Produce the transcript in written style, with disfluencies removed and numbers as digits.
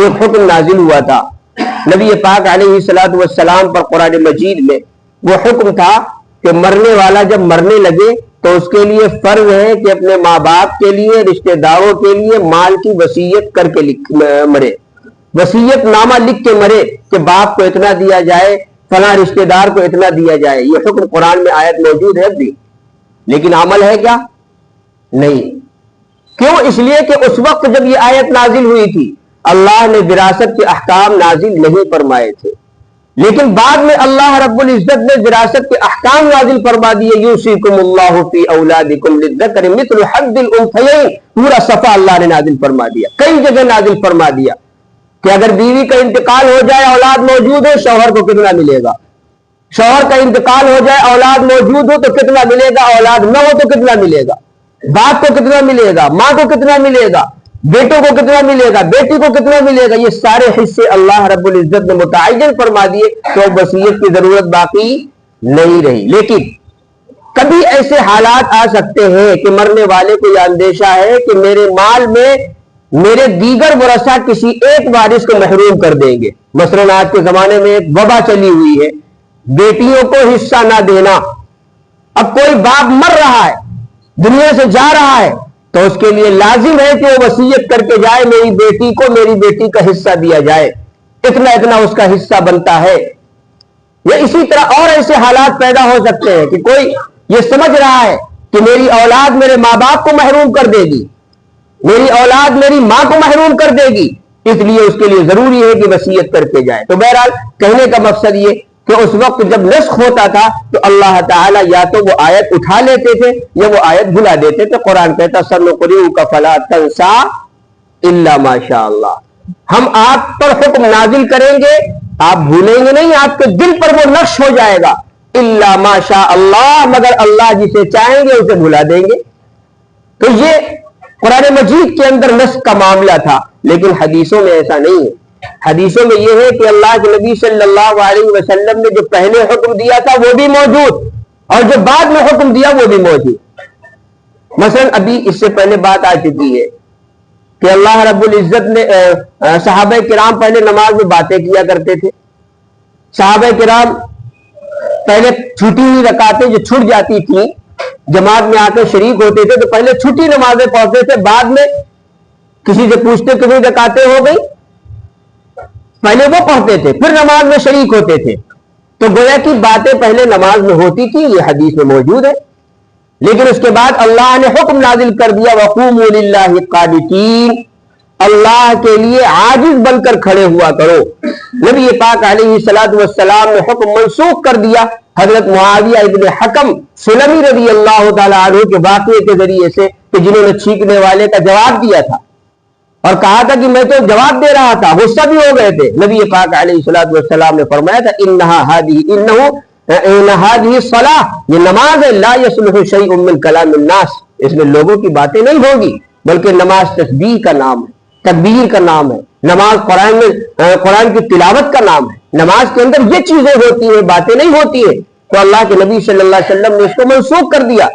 ایک حکم نازل ہوا تھا نبی پاک علیہ الصلوۃ والسلام پر قرآن مجید میں. وہ حکم تھا کہ مرنے والا جب مرنے لگے تو اس کے لیے فرض ہے کہ اپنے ماں باپ کے لیے، رشتہ داروں کے لیے مال کی وصیت کر کے مرے، وصیت نامہ لکھ کے مرے کہ باپ کو اتنا دیا جائے، فلاں رشتہ دار کو اتنا دیا جائے. یہ حکم قرآن میں آیت موجود ہے بھی، لیکن عمل ہے کیا؟ نہیں. کیوں؟ اس لیے کہ اس وقت جب یہ آیت نازل ہوئی تھی اللہ نے وراثت کے احکام نازل نہیں فرمائے تھے، لیکن بعد میں اللہ رب العزت نے وراثت کے احکام نازل فرما دیے. یوصیکم اللہ فی اولادکم للذکر مثل حظ الانثیین، پورا صفحہ اللہ نے نازل فرما دیا، کئی جگہ نازل فرما دیا کہ اگر بیوی کا انتقال ہو جائے اولاد موجود ہو شوہر کو کتنا ملے گا، شوہر کا انتقال ہو جائے اولاد موجود ہو تو کتنا ملے گا، اولاد نہ ہو تو کتنا ملے گا، باپ کو کتنا ملے گا، ماں کو کتنا ملے گا، بیٹوں کو کتنا ملے گا، بیٹی کو کتنا ملے گا. یہ سارے حصے اللہ رب العزت نے متعین فرما دیے تو وصیت کی ضرورت باقی نہیں رہی. لیکن کبھی ایسے حالات آ سکتے ہیں کہ مرنے والے کو یہ اندیشہ ہے کہ میرے مال میں میرے دیگر ورثہ کسی ایک وارث کو محروم کر دیں گے. مثلاً آج کے زمانے میں ایک وبا چلی ہوئی ہے، بیٹیوں کو حصہ نہ دینا. اب کوئی باپ مر رہا ہے، دنیا سے جا رہا ہے، تو اس کے لیے لازم ہے کہ وہ وصیت کر کے جائے میری بیٹی کو میری بیٹی کا حصہ دیا جائے، اتنا اتنا اس کا حصہ بنتا ہے. یا اسی طرح اور ایسے حالات پیدا ہو سکتے ہیں کہ کوئی یہ سمجھ رہا ہے کہ میری اولاد میرے ماں باپ کو محروم کر دے گی، میری اولاد میری ماں کو محروم کر دے گی، اس لیے اس کے لیے ضروری ہے کہ وصیت کر کے جائے. تو بہرحال کہنے کا مقصد یہ کہ اس وقت جب نسخ ہوتا تھا تو اللہ تعالیٰ یا تو وہ آیت اٹھا لیتے تھے یا وہ آیت بھلا دیتے تھے. قرآن کہتا سنقرئک فلا تنسى الا ما شاء اللہ، ہم آپ پر حکم نازل کریں گے، آپ بھولیں گے نہیں، آپ کے دل پر وہ نقش ہو جائے گا. الا ما شاء اللہ، مگر اللہ جسے چاہیں گے اسے بھلا دیں گے. تو یہ قرآن مجید کے اندر نسخ کا معاملہ تھا، لیکن حدیثوں میں ایسا نہیں ہے. حدیثوں میں یہ ہے کہ اللہ کے نبی صلی اللہ علیہ وسلم نے جو پہلے حکم دیا تھا وہ بھی موجود، اور جو بعد میں حکم دیا وہ بھی موجود. مثلا ابھی اس سے پہلے بات آ چکی ہے کہ اللہ رب العزت نے صحابہ کرام پہلے نماز میں باتیں کیا کرتے تھے. صحابہ کرام پہلے چھٹی ہوئی رکعتیں جو چھٹ جاتی تھیں جماعت میں آ کر شریک ہوتے تھے تو پہلے چھٹی نمازیں پڑھتے تھے، بعد میں کسی سے پوچھتے کتنی رکعتیں ہو گئی، پہلے وہ پڑھتے تھے پھر نماز میں شریک ہوتے تھے. تو گویا کی باتیں پہلے نماز میں ہوتی تھی، یہ حدیث میں موجود ہے. لیکن اس کے بعد اللہ نے حکم نازل کر دیا وَقُومُوا لِلَّهِ قَانِتِينَ، اللہ کے لیے عاجز بن کر کھڑے ہوا کرو. نبی پاک علیہ الصلوۃ والسلام نے حکم منسوخ کر دیا حضرت معاویہ ابن حکم سلمی رضی اللہ تعالی عنہ کے واقعے کے ذریعے سے کہ جنہوں نے چھینکنے والے کا جواب دیا تھا اور کہا تھا کہ میں تو جواب دے رہا تھا، غصہ بھی ہو گئے تھے. نبی پاک علیہ الصلوۃ والسلام نے فرمایا تھا انها هذه الصلاة، یہ نماز ہے، لا يصلح شيء من كلام الناس، اس میں لوگوں کی باتیں نہیں ہوگی، بلکہ نماز تسبیح کا نام ہے، تکبیر کا نام ہے، نماز قرآن کی تلاوت کا نام ہے. نماز کے اندر یہ چیزیں ہوتی ہیں، باتیں نہیں ہوتی ہیں. تو اللہ کے نبی صلی اللہ علیہ وسلم نے اس کو منسوخ کر دیا.